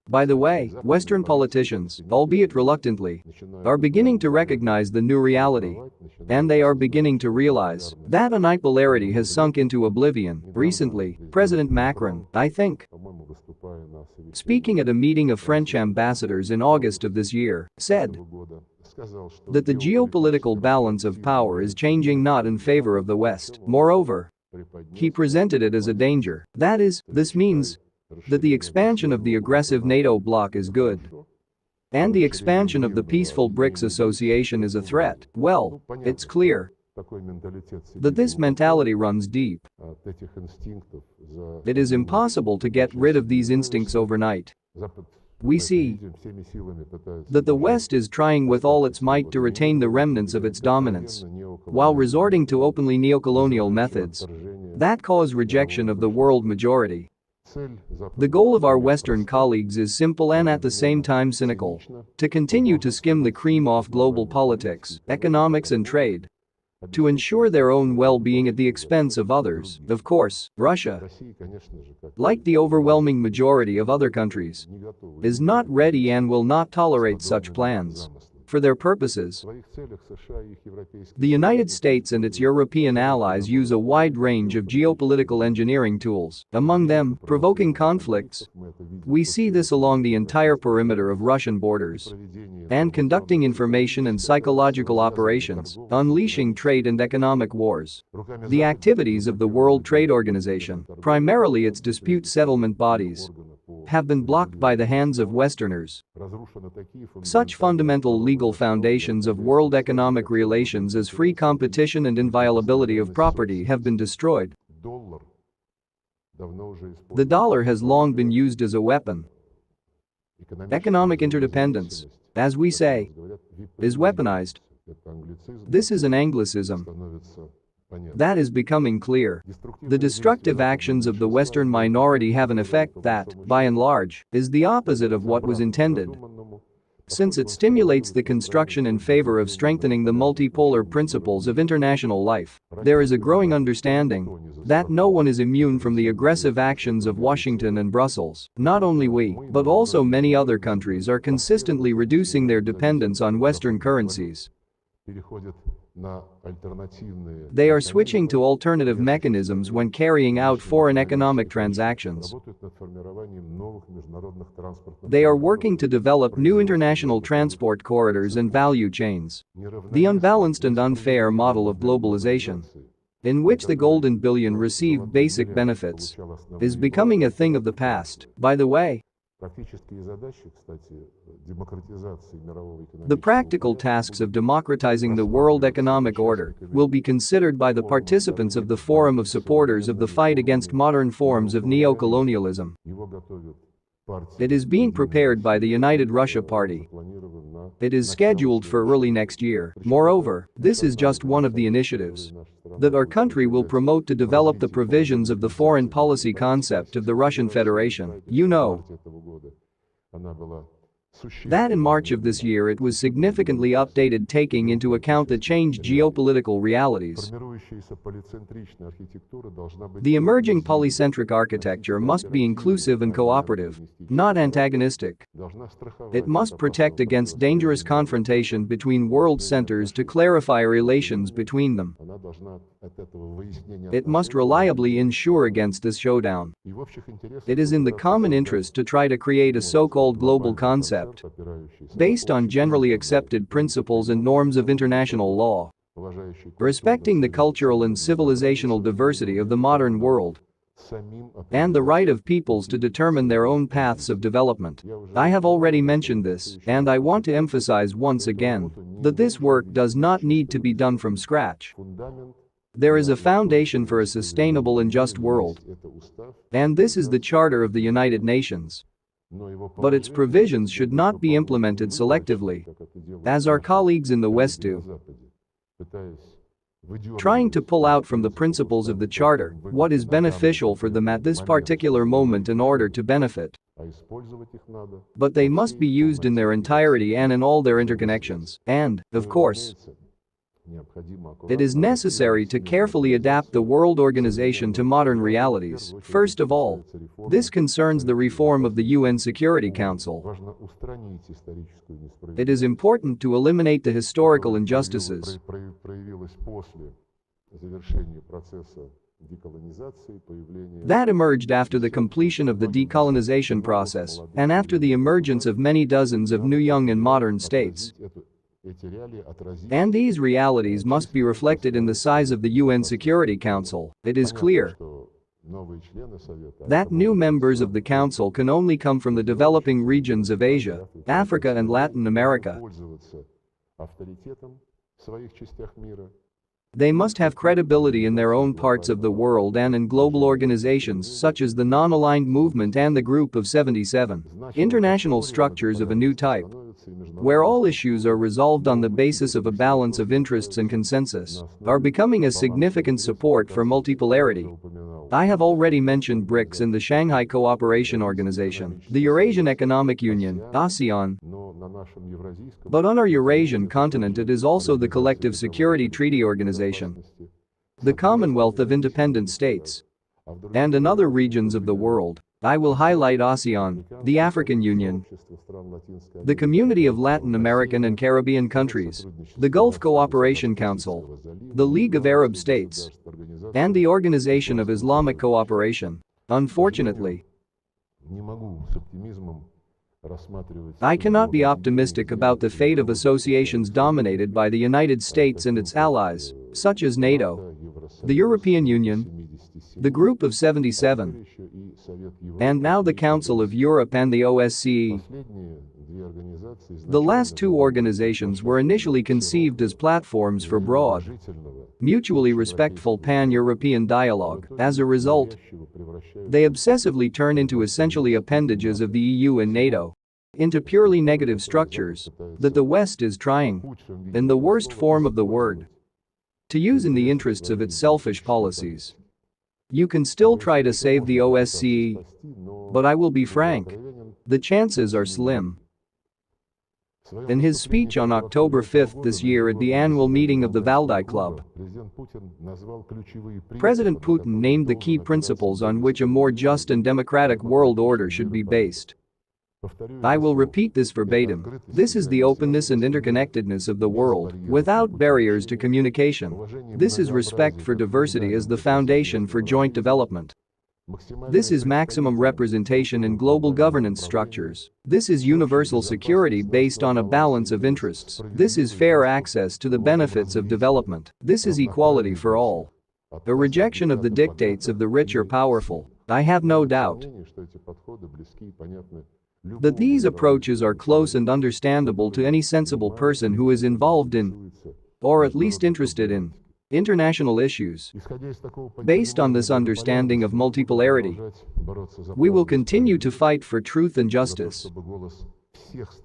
By the way, Western politicians, albeit reluctantly, are beginning to recognize the new reality. And they are beginning to realize that unipolarity has sunk into oblivion. Recently, President Macron, I think, speaking at a meeting of French ambassadors in August of this year, said that the geopolitical balance of power is changing not in favor of the West. Moreover, he presented it as a danger. That is, this means that the expansion of the aggressive NATO bloc is good. And the expansion of the peaceful BRICS association is a threat. Well, it's clear that this mentality runs deep. It is impossible to get rid of these instincts overnight. We see that the West is trying with all its might to retain the remnants of its dominance, while resorting to openly neocolonial methods that cause rejection of the world majority. The goal of our Western colleagues is simple and at the same time cynical: to continue to skim the cream off global politics, economics and trade, to ensure their own well-being at the expense of others. Of course, Russia, like the overwhelming majority of other countries, is not ready and will not tolerate such plans. For their purposes, the United States and its European allies use a wide range of geopolitical engineering tools, among them, provoking conflicts. We see this along the entire perimeter of Russian borders, and conducting information and psychological operations, unleashing trade and economic wars. The activities of the World Trade Organization, primarily its dispute settlement bodies, have been blocked by the hands of Westerners. Such fundamental legal foundations of world economic relations as free competition and inviolability of property have been destroyed. The dollar has long been used as a weapon. Economic interdependence, as we say, is weaponized. This is an Anglicism that is becoming clear. The destructive actions of the Western minority have an effect that, by and large, is the opposite of what was intended, since it stimulates the construction in favor of strengthening the multipolar principles of international life. There is a growing understanding that no one is immune from the aggressive actions of Washington and Brussels. Not only we, but also many other countries are consistently reducing their dependence on Western currencies. They are switching to alternative mechanisms when carrying out foreign economic transactions. They are working to develop new international transport corridors and value chains. The unbalanced and unfair model of globalization, in which the golden billion receive basic benefits, is becoming a thing of the past. By the way, the practical tasks of democratizing the world economic order will be considered by the participants of the Forum of Supporters of the Fight Against Modern Forms of Neocolonialism. It is being prepared by the United Russia Party. It is scheduled for early next year. Moreover, this is just one of the initiatives that our country will promote to develop the provisions of the foreign policy concept of the Russian Federation. You know that in March of this year it was significantly updated, taking into account the changed geopolitical realities. The emerging polycentric architecture must be inclusive and cooperative, not antagonistic. It must protect against dangerous confrontation between world centers to clarify relations between them. It must reliably ensure against this showdown. It is in the common interest to try to create a so-called global concept based on generally accepted principles and norms of international law, respecting the cultural and civilizational diversity of the modern world, and the right of peoples to determine their own paths of development. I have already mentioned this, and I want to emphasize once again that this work does not need to be done from scratch. There is a foundation for a sustainable and just world, and this is the Charter of the United Nations. But its provisions should not be implemented selectively, as our colleagues in the West do, trying to pull out from the principles of the Charter what is beneficial for them at this particular moment in order to benefit. But they must be used in their entirety and in all their interconnections, and, of course, It is necessary to carefully adapt the world organization to modern realities. First of all, this concerns the reform of the UN Security Council. It is important to eliminate the historical injustices that emerged after the completion of the decolonization process and after the emergence of many dozens of new young and modern states. And these realities must be reflected in the size of the UN Security Council. It is clear that new members of the Council can only come from the developing regions of Asia, Africa and Latin America. They must have credibility in their own parts of the world and in global organizations such as the Non-Aligned Movement and the Group of 77. International structures of a new type, where all issues are resolved on the basis of a balance of interests and consensus, are becoming a significant support for multipolarity. I have already mentioned BRICS and the Shanghai Cooperation Organization, the Eurasian Economic Union, ASEAN. But on our Eurasian continent it is also the Collective Security Treaty Organization, the Commonwealth of Independent States, and in other regions of the world. I will highlight ASEAN, the African Union, the Community of Latin American and Caribbean countries, the Gulf Cooperation Council, the League of Arab States, and the Organization of Islamic Cooperation. Unfortunately, I cannot be optimistic about the fate of associations dominated by the United States and its allies, such as NATO, the European Union, the Group of 77, and now the Council of Europe and the OSCE. The last two organizations were initially conceived as platforms for broad, mutually respectful pan-European dialogue. As a result, they obsessively turn into essentially appendages of the EU and NATO, into purely negative structures that the West is trying, in the worst form of the word, to use in the interests of its selfish policies. You can still try to save the OSCE, but I will be frank, the chances are slim. In his speech on October 5 this year at the annual meeting of the Valdai Club, President Putin named the key principles on which a more just and democratic world order should be based. I will repeat this verbatim. This is the openness and interconnectedness of the world, without barriers to communication. This is respect for diversity as the foundation for joint development. This is maximum representation in global governance structures. This is universal security based on a balance of interests. This is fair access to the benefits of development. This is equality for all. A rejection of the dictates of the rich or powerful. I have no doubt that these approaches are close and understandable to any sensible person who is involved in, or at least interested in, international issues. Based on this understanding of multipolarity, we will continue to fight for truth and justice,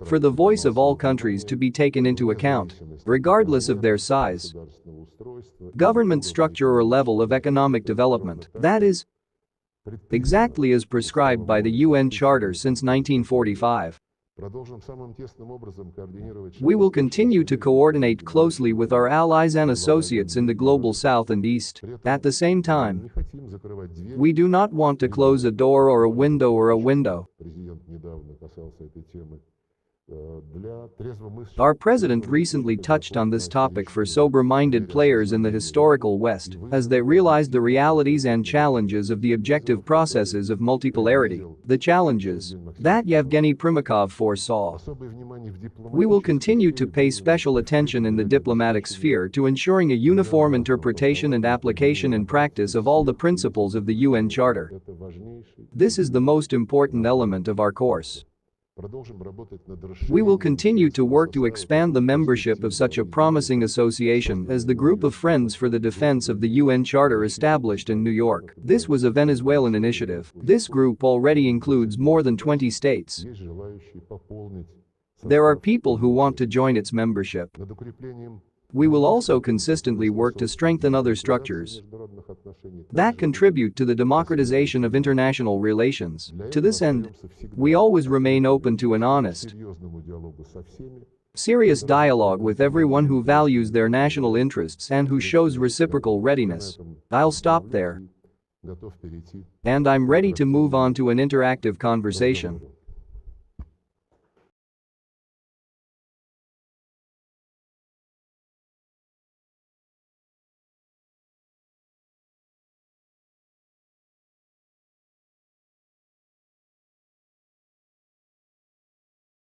for the voice of all countries to be taken into account, regardless of their size, government structure or level of economic development, that is, exactly as prescribed by the UN Charter since 1945. We will continue to coordinate closely with our allies and associates in the global South and East. At the same time, we do not want to close a door or a window. Our president recently touched on this topic for sober-minded players in the historical West as they realized the realities and challenges of the objective processes of multipolarity, the challenges that Yevgeny Primakov foresaw. We will continue to pay special attention in the diplomatic sphere to ensuring a uniform interpretation and application in practice of all the principles of the UN Charter. This is the most important element of our course. We will continue to work to expand the membership of such a promising association as the Group of Friends for the Defense of the UN Charter established in New York. This was a Venezuelan initiative. This group already includes more than 20 states. There are people who want to join its membership. We will also consistently work to strengthen other structures that contribute to the democratization of international relations. To this end, we always remain open to an honest Serious dialogue with everyone who values their national interests and who shows reciprocal readiness. I'll stop there. And I'm ready to move on to an interactive conversation.